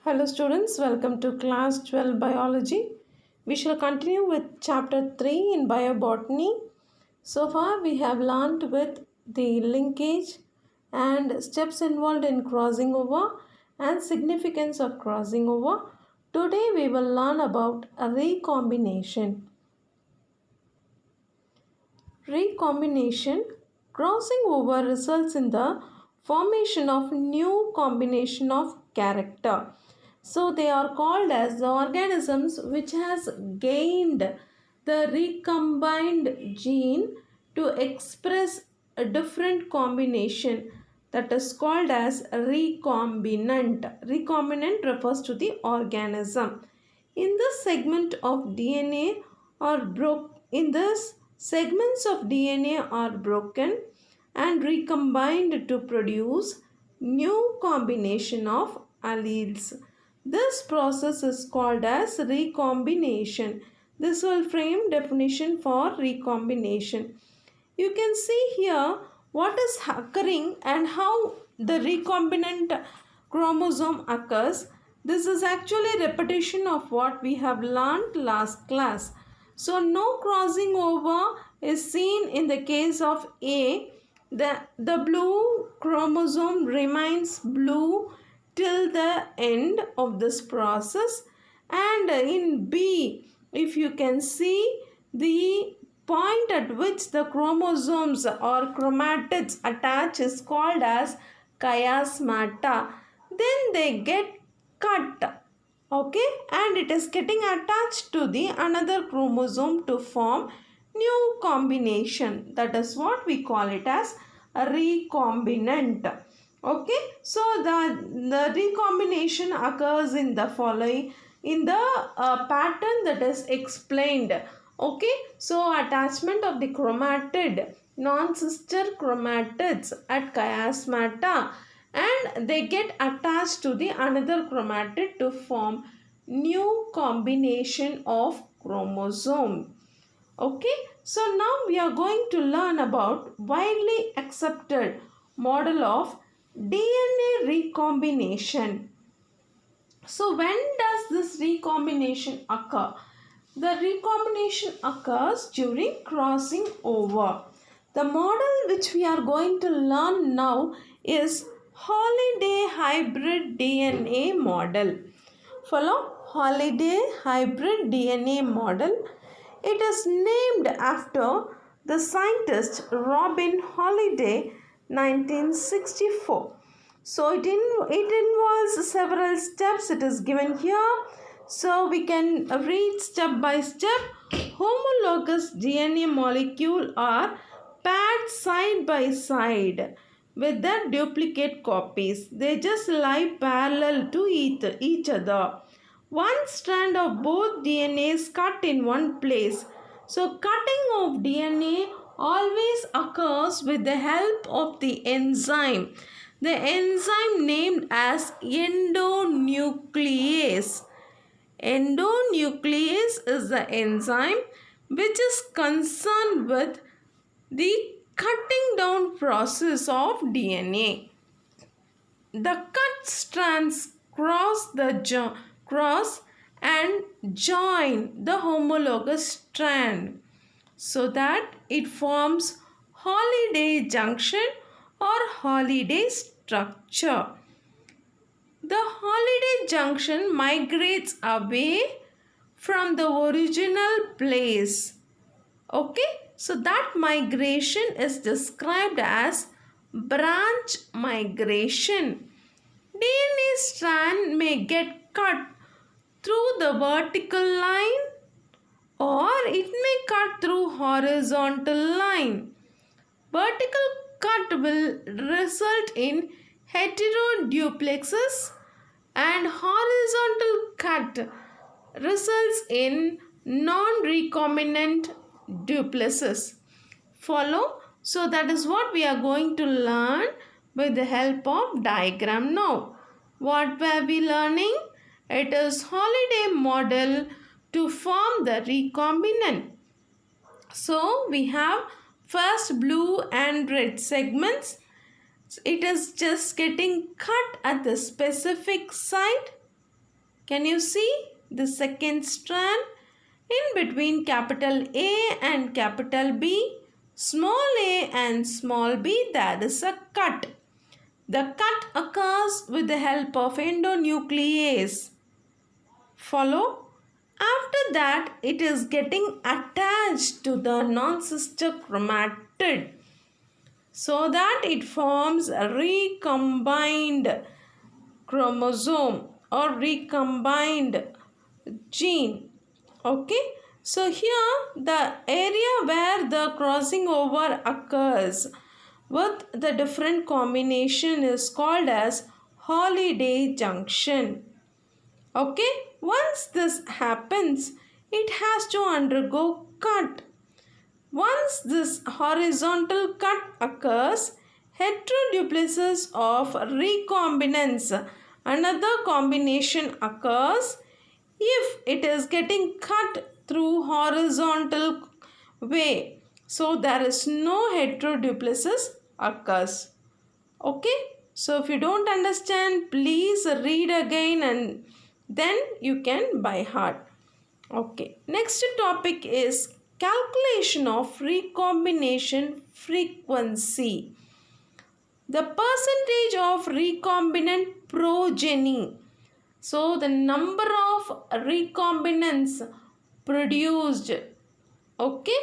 Hello students, welcome to class 12 biology. We shall continue with chapter 3 in biobotany. So far we have learned with the linkage and steps involved in crossing over and significance of crossing over. Today we will learn about a recombination. Recombination, crossing over results in the formation of new combination of character. So they are called as the organisms which has gained the recombined gene to express a different combination, that is called as recombinant. Recombinant refers to the organism. In this segment of DNA are in this segments of DNA are broken and recombined to produce new combination of alleles. This process is called as recombination. This will frame definition for recombination. You can see here what is occurring and how the recombinant chromosome occurs. This is actually repetition of what we have learned last class. So no crossing over is seen in the case of A. The blue chromosome remains blue till the end of this process, and in B, if you can see, the point at which the chromosomes or chromatids attach is called as chiasmata. Then they get cut, okay, and it is getting attached to the another chromosome to form new combination. That is what we call it as a recombinant. Okay, so the recombination occurs in the following, in the pattern that is explained. Okay, so attachment of the chromatid, non-sister chromatids at chiasmata, and they get attached to the another chromatid to form new combination of chromosome. Okay, so now we are going to learn about widely accepted model of DNA recombination. So when does this recombination occur? The recombination occurs during crossing over. The model which we are going to learn now is Holiday hybrid DNA model. Follow Holiday hybrid DNA model. It is named after the scientist Robin Holiday, 1964. So it involves several steps. It is given here. So we can read step by step. Homologous DNA molecule are paired side by side with the duplicate copies. They just lie parallel to each other. One strand of both DNA is cut in one place. So cutting of DNA always occurs with the help of the enzyme. The enzyme named as endonuclease. Endonuclease is the enzyme which is concerned with the cutting down process of DNA. The cut strands cross and join the homologous strand so that it forms Holiday junction or Holiday structure. The Holiday junction migrates away from the original place. Okay, so that migration is described as branch migration. DNA strand may get cut through the vertical line or it may cut through horizontal line. Vertical cut will result in heteroduplexes and horizontal cut results in non-recombinant duplexes. Follow? So that is what we are going to learn with the help of diagram now. What were we learning? It is Holiday model to form the recombinant. So we have first blue and red segments. It is just getting cut at the specific site. Can you see the second strand? In between capital A and capital B, small a and small b, there is a cut. The cut occurs with the help of endonuclease. Follow? After that, it is getting attached to the non-sister chromatid so that it forms a recombined chromosome or recombined gene. Okay, so here the area where the crossing over occurs with the different combination is called as Holiday junction. Okay, once this happens, it has to undergo cut. Once this horizontal cut occurs, heteroduplexes of recombinants, another combination occurs if it is getting cut through horizontal way. So there is no heteroduplexes occurs. Okay, so if you don't understand, please read again and then you can by heart. Okay, next topic is calculation of recombination frequency. The percentage of recombinant progeny. So the number of recombinants produced, okay,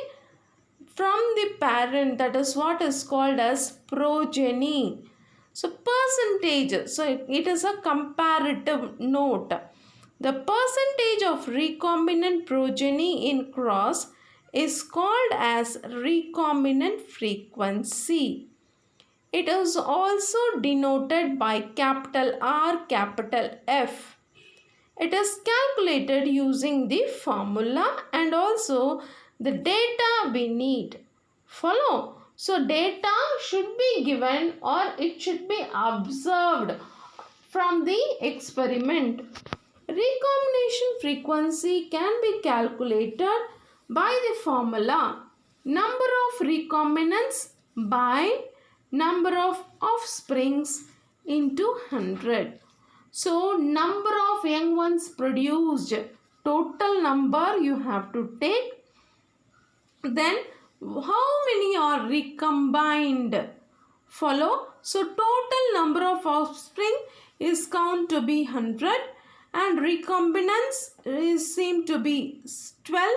from the parent, that is what is called as progeny. So percentage, so it is a comparative note. The percentage of recombinant progeny in cross is called as recombinant frequency. It is also denoted by capital R, capital F. It is calculated using the formula and also the data we need. Follow? So data should be given or it should be observed from the experiment. Recombination frequency can be calculated by the formula number of recombinants by number of offsprings into 100. So number of young ones produced, total number you have to take. Then how many are recombined? Follow? So total number of offspring is count to be 100 and recombinants is seem to be 12.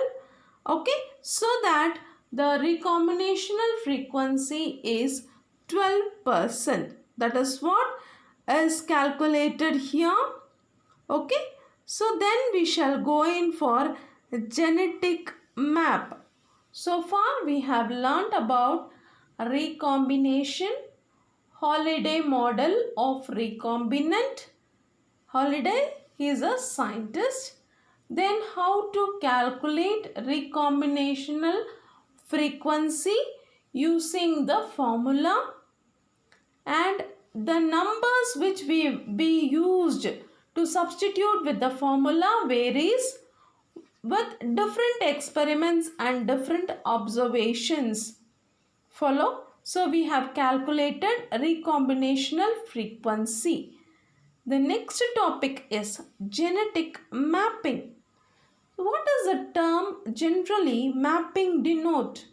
Okay, so that the recombinational frequency is 12%. That is what is calculated here. Okay, so then we shall go in for genetic map. So far we have learnt about recombination, Holiday model of recombinant. Holiday, he is a scientist. Then how to calculate recombinational frequency using the formula, and the numbers which we be used to substitute with the formula varies with different experiments and different observations. Follow? So we have calculated recombinational frequency. The next topic is genetic mapping. What does the term generally mapping denote?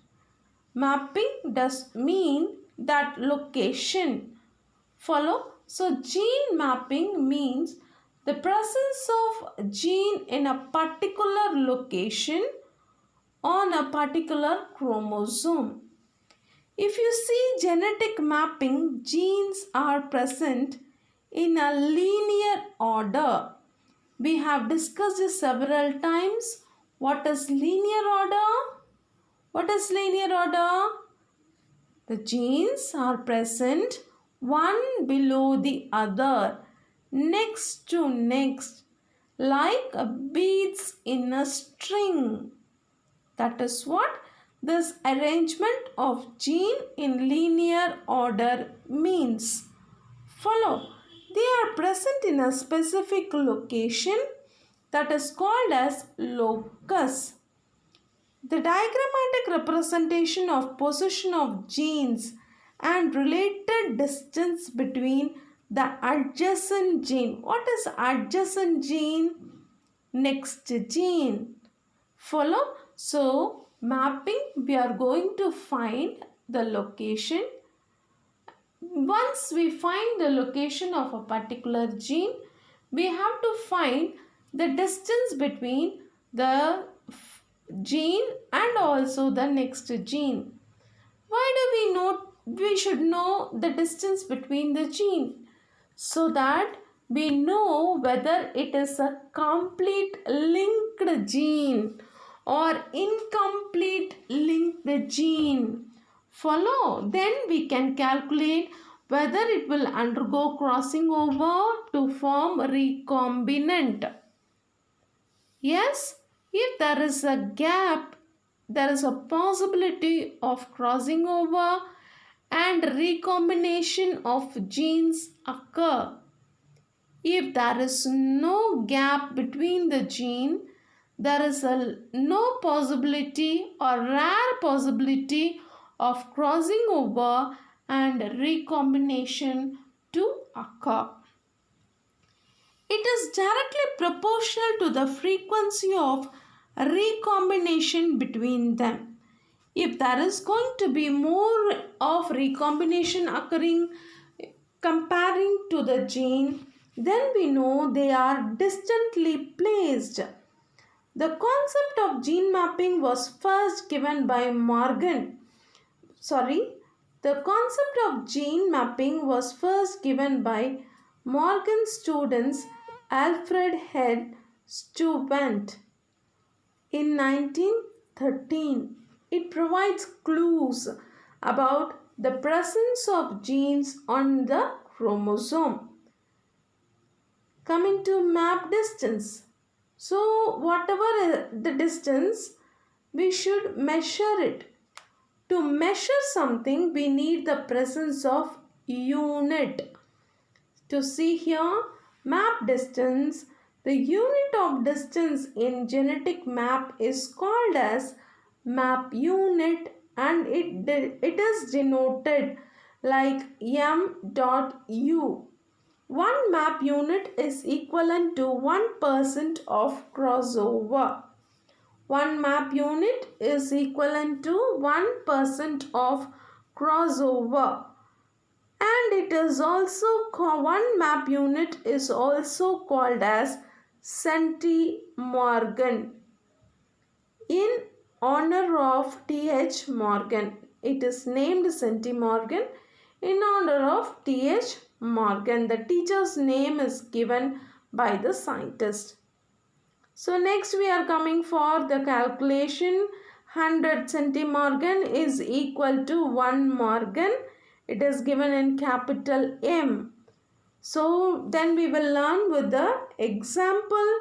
Mapping does mean that location. Follow? So gene mapping means the presence of gene in a particular location on a particular chromosome. If you see genetic mapping, genes are present in a linear order. We have discussed this several times. What is linear order? What is linear order? The genes are present one below the other, next to next, like beads in a string. That is what this arrangement of gene in linear order means. Follow. They are present in a specific location that is called as locus. The diagrammatic representation of position of genes and related distance between the adjacent gene. What is adjacent gene? next gene. Follow? So, mapping, we are going to find the location. Once we find the location of a particular gene, we have to find the distance between the gene and also the next gene. Why do we know? We should know the distance between the gene so that we know whether it is a complete linked gene or incomplete linked gene. Follow? Then we can calculate whether it will undergo crossing over to form recombinant. Yes, if there is a gap, there is a possibility of crossing over and recombination of genes occur. If there is no gap between the gene, there is no possibility or rare possibility of crossing over and recombination to occur. It is directly proportional to the frequency of recombination between them. If there is going to be more of recombination occurring comparing to the gene, then we know they are distantly placed. The concept of gene mapping was first given by the concept of gene mapping was first given by Morgan students Alfred Head Stuyvesant in 1913. It provides clues about the presence of genes on the chromosome. Coming to map distance. So, whatever the distance, we should measure it. To measure something, we need the presence of unit. To see here, map distance, the unit of distance in genetic map is called as map unit and it is denoted like m.u. One map unit is equivalent to 1% of crossover. One map unit is equivalent to 1% of crossover. And it is also one map unit is also called as centimorgan in honor of T.H. Morgan. It is named centimorgan in honor of T.H. Morgan. The teacher's name is given by the scientist. So next we are coming for the calculation. 100 centimorgan is equal to 1 morgan. It is given in capital M. So then we will learn with the example.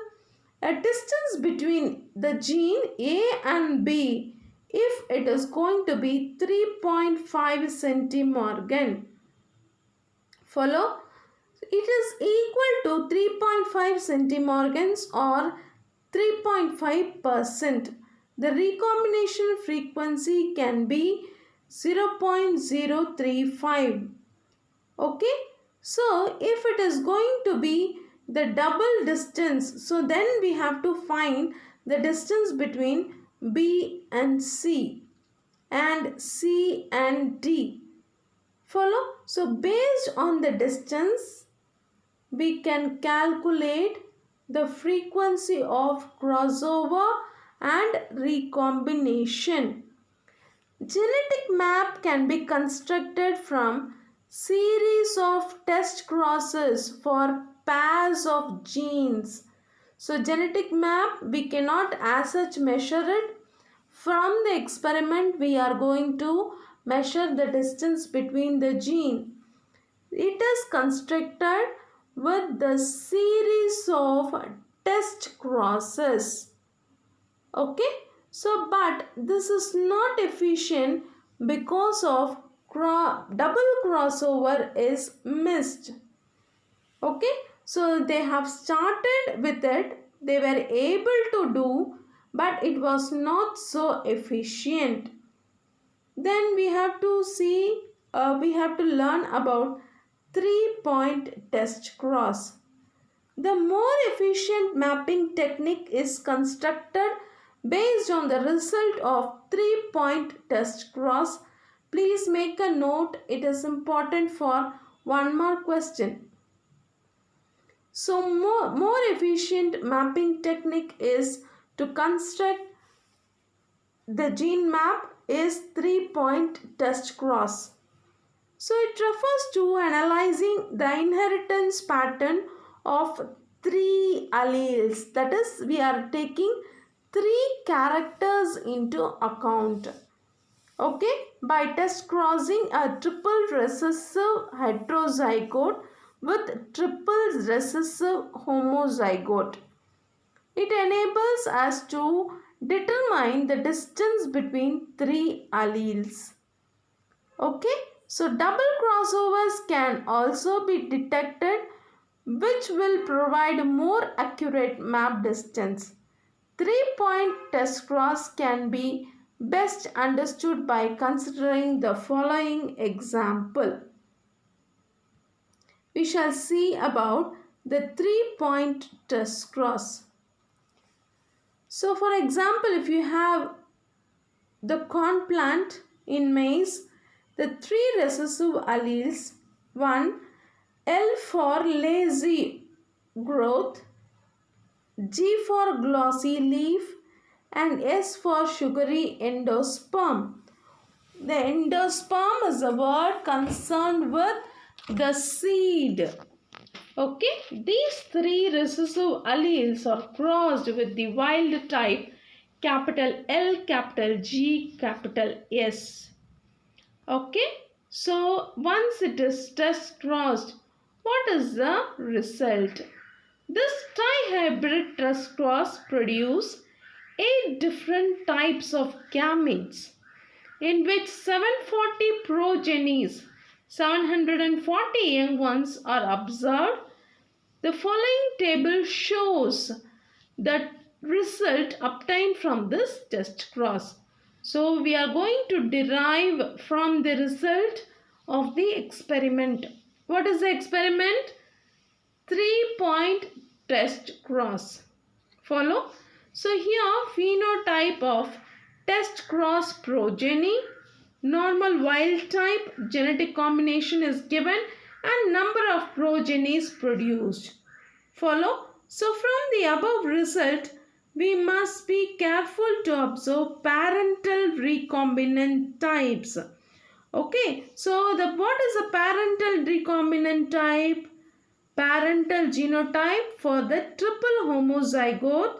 A distance between the gene A and B, if it is going to be 3.5 centimorgan. Follow? It is equal to 3.5 centimorgans or 3.5%. The recombination frequency can be 0.035. Okay, so if it is going to be the double distance, so then we have to find the distance between B and C and C and D. Follow? So based on the distance, we can calculate the frequency of crossover and recombination. Genetic map can be constructed from series of test crosses for pairs of genes. So genetic map we cannot as such measure it. From the experiment we are going to measure the distance between the gene. It is constructed with the series of test crosses. Okay, so but this is not efficient because of double crossover is missed. Okay, so they have started with it, they were able to do, but it was not so efficient. Then we have to see, we have to learn about 3-point test cross. The more efficient mapping technique is constructed based on the result of 3-point test cross. Please make a note, it is important for one more question. So more efficient mapping technique is to construct the gene map is 3-point test cross. So it refers to analyzing the inheritance pattern of 3 alleles. That is, we are taking 3 characters into account. Okay, by test crossing a triple recessive heterozygote with triple recessive homozygote. It enables us to determine the distance between 3 alleles. Okay, so double crossovers can also be detected, which will provide more accurate map distance. 3-point test cross can be best understood by considering the following example. We shall see about the 3-point test cross. So for example, if you have the corn plant in maize, the 3 recessive alleles, 1 L for lazy growth, G for glossy leaf, and S for sugary endosperm. The endosperm is a word concerned with the seed. Okay, these 3 recessive alleles are crossed with the wild type capital L, capital G, capital S. Okay, so once it is test crossed, what is the result? This trihybrid test cross produce 8 different types of gametes in which 740 progenies, 740 young ones are observed. The following table shows the result obtained from this test cross. So we are going to derive from the result of the experiment. What is the experiment? 3-point test cross. Follow? So here phenotype of test cross progeny, normal wild type genetic combination is given and number of progenies produced. Follow? So from the above result, we must be careful to observe parental recombinant types. Okay, so what is a parental recombinant type? Parental genotype for the triple homozygote,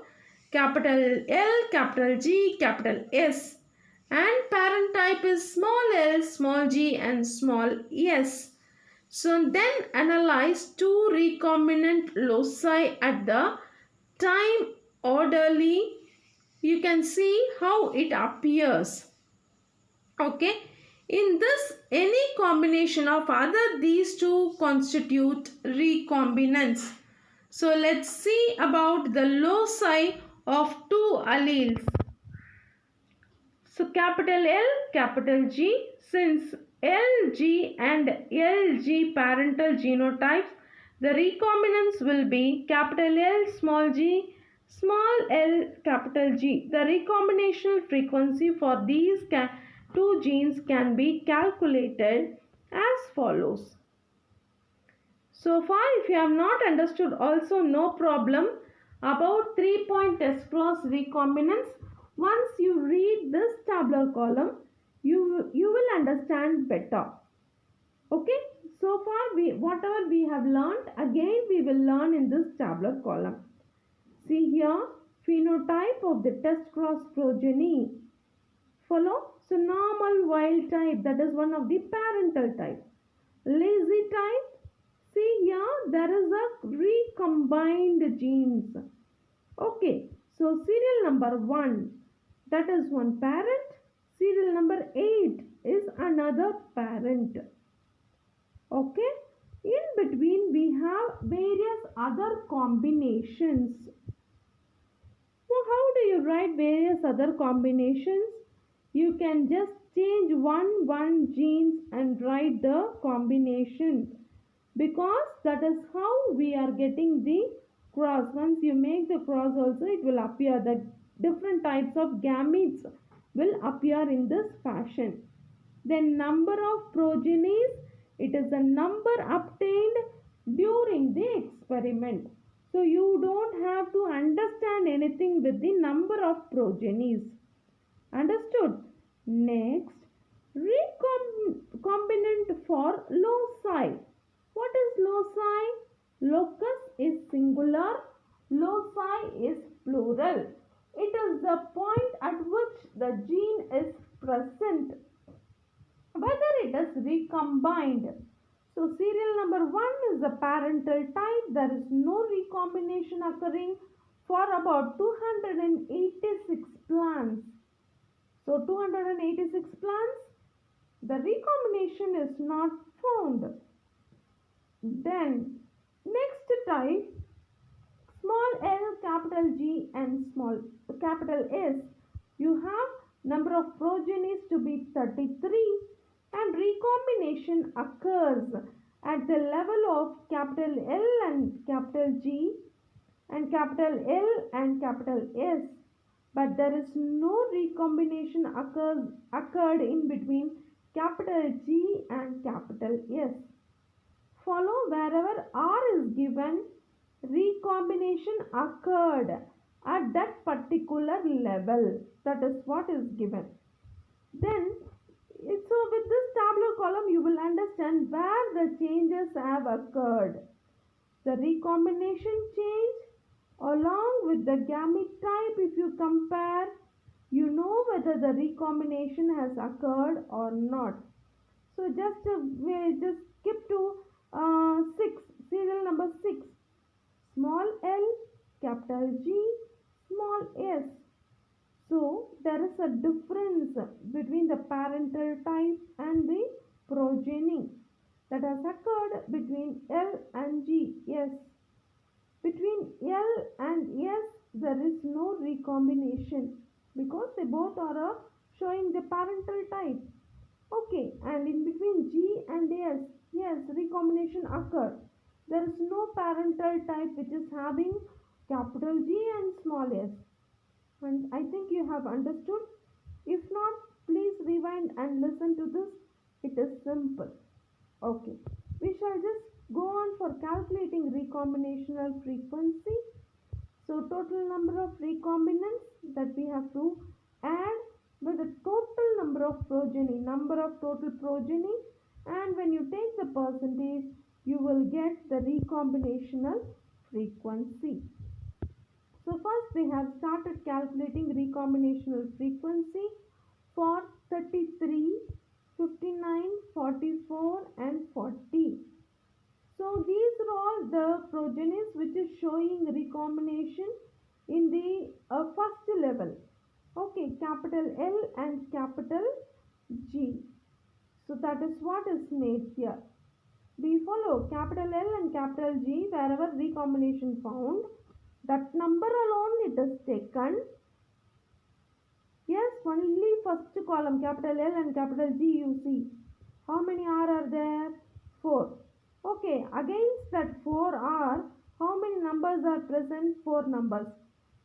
capital L, capital G, capital S, and parent type is small l, small g, and small s. So then analyze 2 recombinant loci at the time orderly. You can see how it appears. Okay. In this, any combination of other these two constitute recombinants. So let's see about the loci of 2 alleles. So capital L, capital G, since LG and LG parental genotypes, the recombinants will be capital L, small g, small l, capital G. The recombinational frequency for these two genes can be calculated as follows. So far, if you have not understood, also no problem about 3-point test cross recombinants. Once you read this tabular column, you will understand better. Okay, so far whatever we have learned, again we will learn in this tabular column. See here, phenotype of the test cross progeny. Follow? So normal wild type, that is one of the parental type. Lazy type, see here there is a recombined genes. Okay, so serial number 1, that is one parent. Serial number 8 is another parent. Okay, in between we have various other combinations. So how do you write various other combinations? You can just change one genes and write the combination, because that is how we are getting the cross. Once you make the cross also, it will appear that different types of gametes will appear in this fashion. Then number of progenies, it is the number obtained during the experiment. So you don't have to understand anything with the number of progenies. Understood? Next, recombinant for loci. What is loci? Locus is singular, loci is plural. It is the point at which the gene is present, whether it is recombined. So serial number 1 is the parental type. There is no recombination occurring for about 286 plants. So 286 plants, the recombination is not found. Then next type, small l, capital G and small capital S. You have number of progenies to be 33 and recombination occurs at the level of capital L and capital G and capital L and capital S, but there is no recombination occurred in between capital G and capital S. Follow wherever R is given, recombination occurred at that particular level. That is what is given. Then, so with this tabular column, you will understand where the changes have occurred. The recombination change along with the gamete type, if you compare, you know whether the recombination has occurred or not. So just skip to 6, serial number 6, small l, capital G, small s. So there is a difference between the parental type and the progeny that has occurred between L and G. Yes, between L and S there is no recombination because they both are showing the parental type. Okay, and in between G and S, yes, recombination occurred. There is no parental type which is having capital G and small s. And I think you have understood. If not, please rewind and listen to this. It is simple. Okay, we shall just go on for calculating recombinational frequency. So total number of recombinants that we have to add with the total number of progeny, number of total progeny, and when you take the percentage, you will get the recombinational frequency. So first they have started calculating recombinational frequency for 33, 59, 44 and 40. So these are all the progenies which is showing recombination in the first level. Okay, capital L and capital G. So that is what is made here. We follow capital L and capital G wherever recombination found. That number alone it is taken. Yes, only first column capital L and capital G you see. How many R are there? 4. Okay, against that 4R, how many numbers are present? 4 numbers.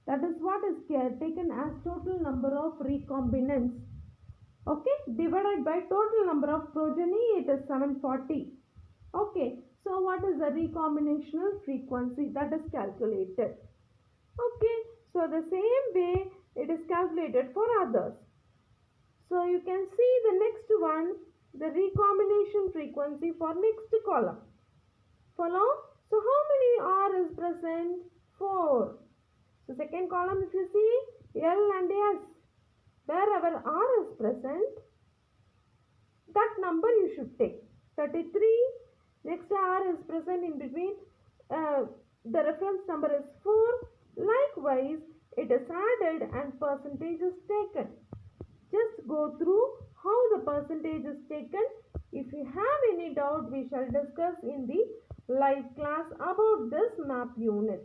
That is what is taken as total number of recombinants. Okay, divided by total number of progeny, it is 740. Okay, so what is the recombinational frequency that is calculated? Okay, so the same way it is calculated for others. So you can see the next one, the recombination frequency for next column. Follow? So how many R is present? 4. So second column if you see L and S, wherever R is present, that number you should take. 33, next R is present in between, the reference number is 4. Likewise, it is added and percentage is taken. Just go through how the percentage is taken. If you have any doubt, we shall discuss in the live class about this map unit.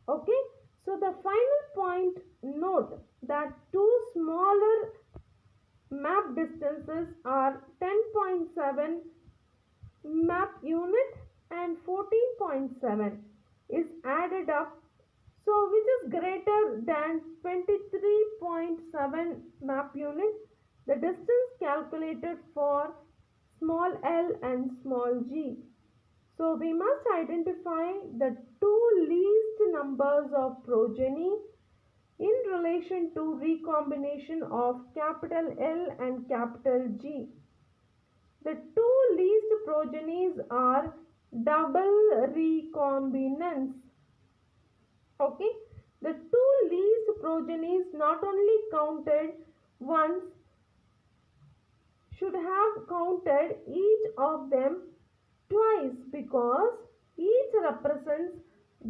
Okay, so the final point, note that two smaller map distances are 10.7 map unit and 14.7. is added up, so which is greater than 23.7 map unit, the distance calculated for small l and small g. So we must identify the two least numbers of progeny in relation to recombination of capital L and capital G. The two least progenies are double recombinants. Okay, the two least progenies not only counted once, should have counted each of them twice, because each represents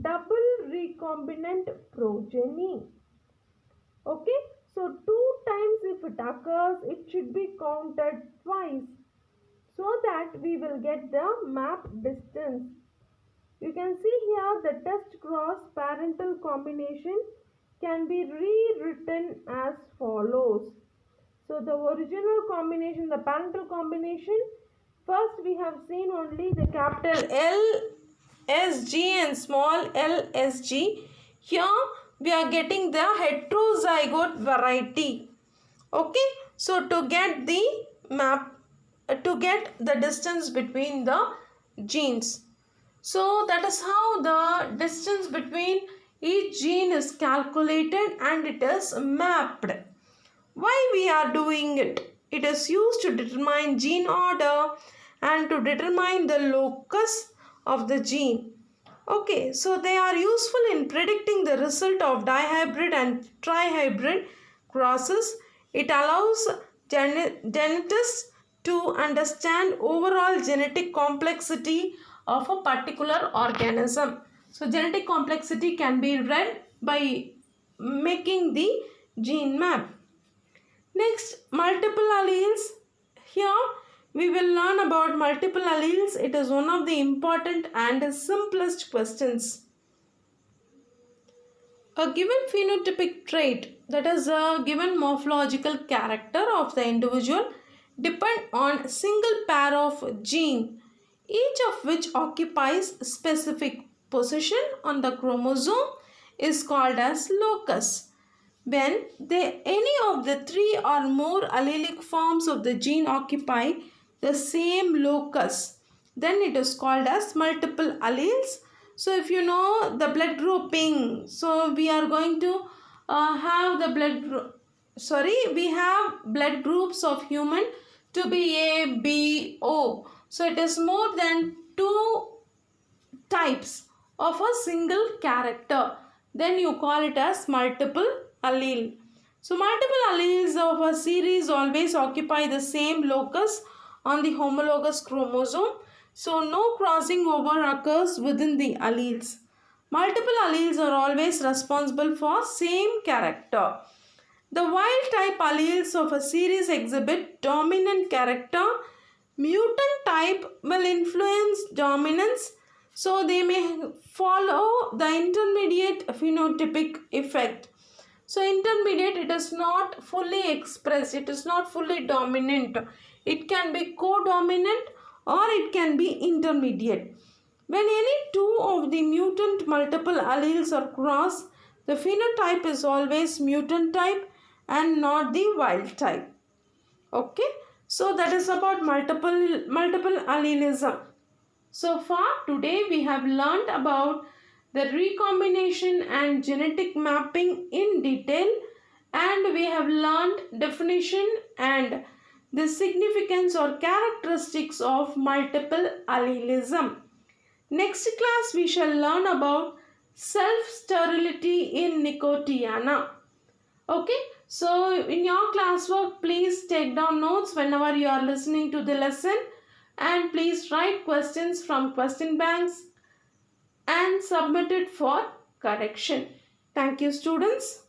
double recombinant progeny. Okay, so two times if it occurs, it should be counted twice, so that we will get the map distance. You can see here the test cross parental combination can be rewritten as follows. So the original combination, the parental combination, first we have seen only the capital LSG and small lsg. Here we are getting the heterozygote variety. Okay, so to get the map, to get the distance between the genes. So that is how the distance between each gene is calculated and it is mapped. Why we are doing it? It is used to determine gene order and to determine the locus of the gene. Okay, so they are useful in predicting the result of dihybrid and trihybrid crosses. It allows geneticists to understand overall genetic complexity of a particular organism. So genetic complexity can be read by making the gene map. Next, multiple alleles. Here we will learn about multiple alleles. It is one of the important and simplest questions. A given phenotypic trait, that is a given morphological character of the individual, depend on a single pair of gene, each of which occupies a specific position on the chromosome, is called as locus. When any of the three or more allelic forms of the gene occupy the same locus, then it is called as multiple alleles. So if you know the blood grouping, so we are going to have the we have blood groups of human to be A, B, O. So it is more than two types of a single character. Then you call it as multiple allele. So multiple alleles of a series always occupy the same locus on the homologous chromosome. So no crossing over occurs within the alleles. Multiple alleles are always responsible for same character. The wild type alleles of a series exhibit dominant character. Mutant type will influence dominance, so they may follow the intermediate phenotypic effect. So intermediate, it is not fully expressed, it is not fully dominant. It can be co-dominant or it can be intermediate. When any two of the mutant multiple alleles are crossed, the phenotype is always mutant type and not the wild type. Okay, so that is about multiple allelism. So far today we have learned about the recombination and genetic mapping in detail, and we have learned definition and the significance or characteristics of multiple allelism. Next class we shall learn about self-sterility in Nicotiana. Okay, so in your classwork, please take down notes whenever you are listening to the lesson, and please write questions from question banks and submit it for correction. Thank you, students.